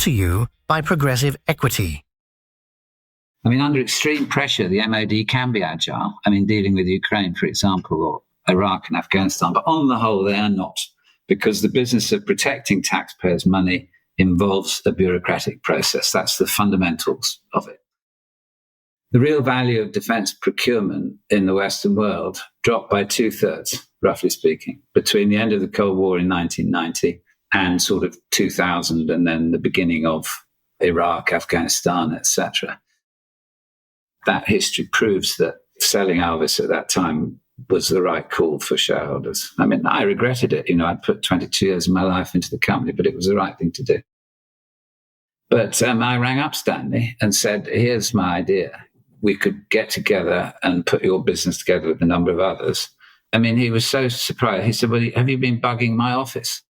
to you by Progressive Equity. I mean, under extreme pressure, the MOD can be agile. I mean, dealing with Ukraine, for example, or Iraq and Afghanistan. But on the whole, they are not, because the business of protecting taxpayers' money involves a bureaucratic process. That's the fundamentals of it. The real value of defence procurement in the Western world dropped by 2/3, roughly speaking, between the end of the Cold War in 1990 and sort of 2000, and then the beginning of Iraq, Afghanistan, etc. That history proves that selling Alvis at that time was the right call for shareholders. I mean, I regretted it. I put 22 years of my life into the company, but it was the right thing to do. But I rang up Stanley and said, here's my idea. We could get together and put your business together with a number of others. I mean, he was so surprised. He said, well, have you been bugging my office?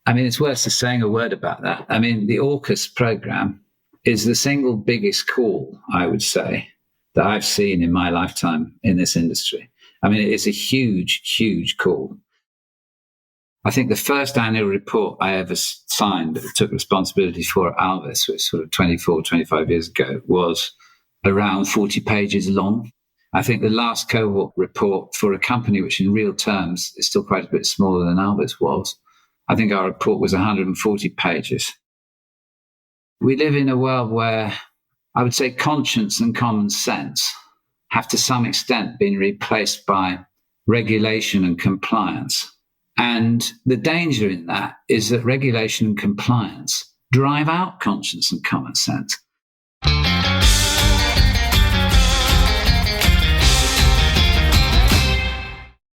I mean, it's worth just saying a word about that. I mean, the AUKUS program is the single biggest call, I would say, that I've seen in my lifetime in this industry. I mean, it's a huge, huge call. I think the first annual report I ever signed that took responsibility for at Alvis, which was sort of 24, 25 years ago, was around 40 pages long. I think the last cohort report for a company which in real terms is still quite a bit smaller than Alvis was, I think our report was 140 pages. We live in a world where I would say conscience and common sense have to some extent been replaced by regulation and compliance. And the danger in that is that regulation and compliance drive out conscience and common sense.